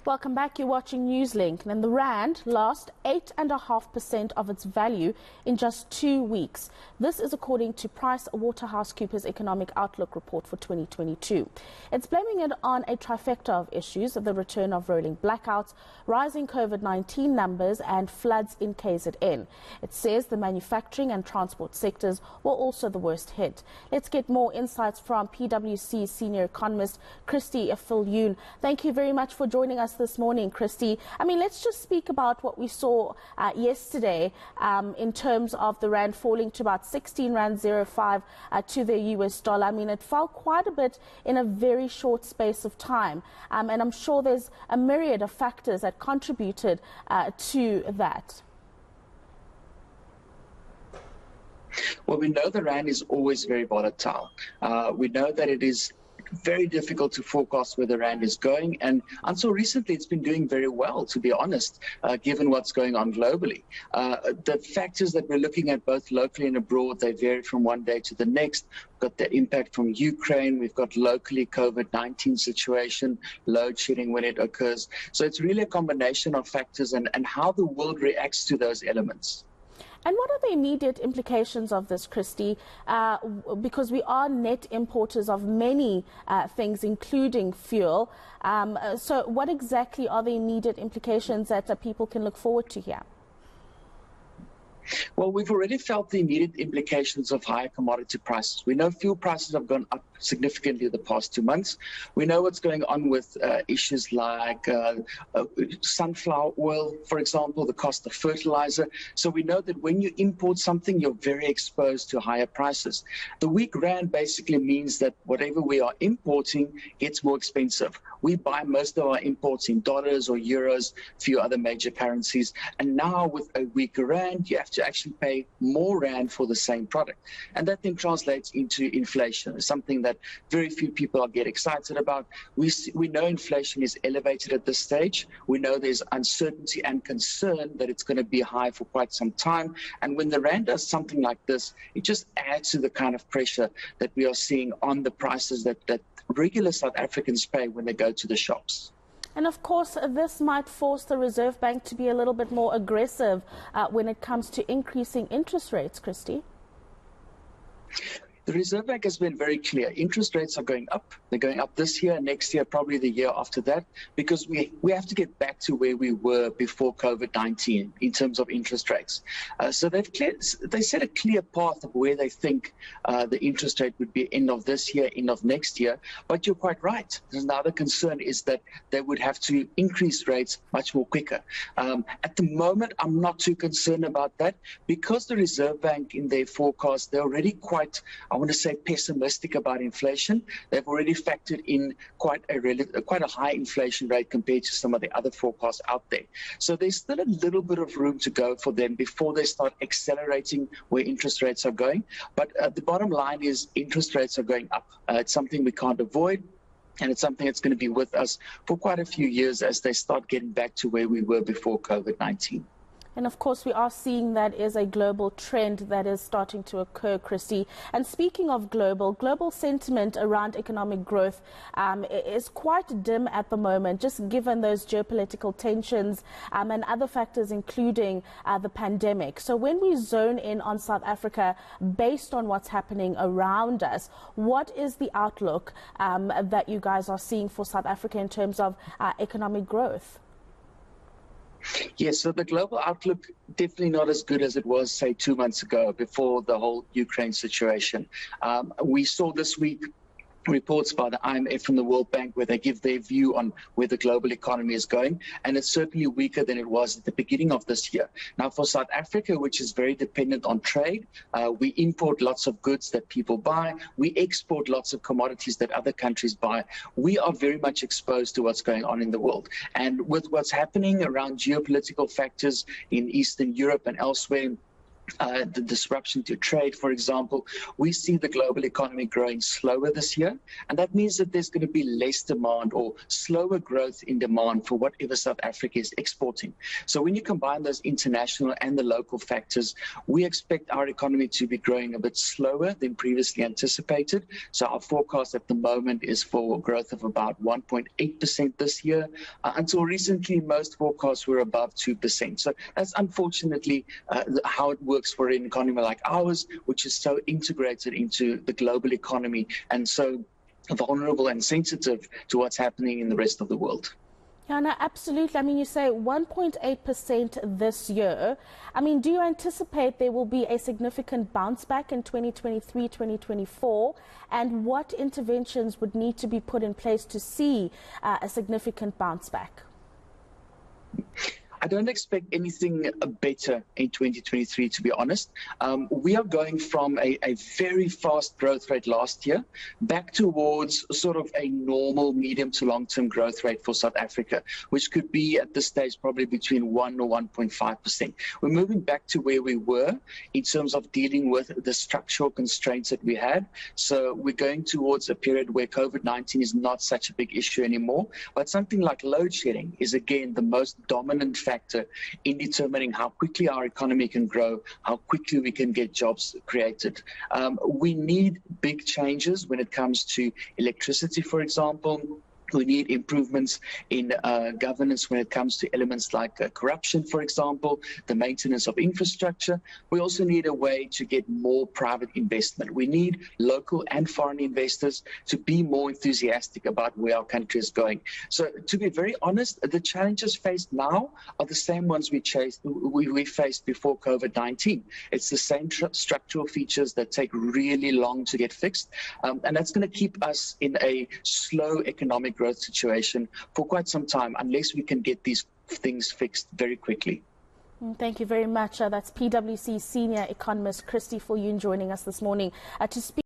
Welcome back. You're watching Newslink. And the Rand lost 8.5% of its value in just 2 weeks. This is according to PricewaterhouseCoopers Economic Outlook report for 2022. It's blaming it on a trifecta of issues: the return of rolling blackouts, rising COVID-19 numbers and floods in KZN. It says the manufacturing and transport sectors were also the worst hit. Let's get more insights from PWC Senior Economist Christie Viljoen. Thank you very much for joining us this morning, Christie. Let's just speak about what we saw yesterday in terms of the Rand falling to about 16.05 to the US dollar. It fell quite a bit in a very short space of time. And I'm sure there's a myriad of factors that contributed to that. Well, we know the Rand is always very volatile. We know that it is very difficult to forecast where the Rand is going, and until recently it's been doing very well, to be honest, given what's going on globally. The factors that we're looking at both locally and abroad, they vary from one day to the next. We've got the impact from Ukraine, we've got locally COVID-19 situation, load shedding when it occurs. So it's really a combination of factors and how the world reacts to those elements. And what are the immediate implications of this, Christie? Because we are net importers of many things, including fuel. So what exactly are the immediate implications that people can look forward to here? Well, we've already felt the immediate implications of higher commodity prices. We know fuel prices have gone up significantly the past 2 months. We know what's going on with issues like sunflower oil, for example, the cost of fertilizer. So we know that when you import something, you're very exposed to higher prices. The weak Rand basically means that whatever we are importing gets more expensive. We buy most of our imports in dollars or euros, a few other major currencies. And now with a weaker Rand, you have to actually pay more Rand for the same product. And that then translates into inflation, something that very few people get excited about. We know inflation is elevated at this stage. We know there's uncertainty and concern that it's going to be high for quite some time. And when the Rand does something like this, it just adds to the kind of pressure that we are seeing on the prices that regular South Africans pay when they go to the shops. And of course, this might force the Reserve Bank to be a little bit more aggressive when it comes to increasing interest rates, Christie. The Reserve Bank has been very clear. Interest rates are going up. They're going up this year, next year, probably the year after that, because we have to get back to where we were before COVID-19 in terms of interest rates. So they set a clear path of where they think the interest rate would be end of this year, end of next year. But you're quite right. Another concern is that they would have to increase rates much more quicker. At the moment, I'm not too concerned about that because the Reserve Bank in their forecast, they're already quite, I want to say, pessimistic about inflation. They've already factored in quite a high inflation rate compared to some of the other forecasts out there. So there's still a little bit of room to go for them before they start accelerating where interest rates are going. But the bottom line is interest rates are going up. It's something we can't avoid. And it's something that's going to be with us for quite a few years as they start getting back to where we were before COVID-19. And of course, we are seeing that is a global trend that is starting to occur, Christie. And speaking of global sentiment around economic growth is quite dim at the moment, just given those geopolitical tensions and other factors, including the pandemic. So when we zone in on South Africa, based on what's happening around us, what is the outlook that you guys are seeing for South Africa in terms of economic growth? Yes, so the global outlook definitely not as good as it was, say, 2 months ago before the whole Ukraine situation. We saw this week reports by the IMF and the World Bank where they give their view on where the global economy is going, and it's certainly weaker than it was at the beginning of this year. Now, for South Africa, which is very dependent on trade, we import lots of goods that people buy. We export lots of commodities that other countries buy. We are very much exposed to what's going on in the world. And with what's happening around geopolitical factors in Eastern Europe and elsewhere, the disruption to trade, for example, we see the global economy growing slower this year. And that means that there's going to be less demand or slower growth in demand for whatever South Africa is exporting. So when you combine those international and the local factors, we expect our economy to be growing a bit slower than previously anticipated. So our forecast at the moment is for growth of about 1.8% this year. Until recently, most forecasts were above 2%. So that's unfortunately how it works for an economy like ours, which is so integrated into the global economy and so vulnerable and sensitive to what's happening in the rest of the world. Yeah, no, absolutely. I mean, you say 1.8% this year. I mean, do you anticipate there will be a significant bounce back in 2023, 2024? And what interventions would need to be put in place to see a significant bounce back? I don't expect anything better in 2023, to be honest. We are going from a very fast growth rate last year back towards sort of a normal medium to long-term growth rate for South Africa, which could be at this stage probably between 1 or 1.5%. We're moving back to where we were in terms of dealing with the structural constraints that we had. So we're going towards a period where COVID-19 is not such a big issue anymore. But something like load shedding is, again, the most dominant factor in determining how quickly our economy can grow, how quickly we can get jobs created. We need big changes when it comes to electricity, for example. We need improvements in governance when it comes to elements like corruption, for example, the maintenance of infrastructure. We also need a way to get more private investment. We need local and foreign investors to be more enthusiastic about where our country is going. So to be very honest, the challenges faced now are the same ones we faced before COVID-19. It's the same structural features that take really long to get fixed. And that's going to keep us in a slow economic growth situation for quite some time unless we can get these things fixed very quickly. Thank you very much. That's PWC Senior Economist Christie Viljoen joining us this morning to speak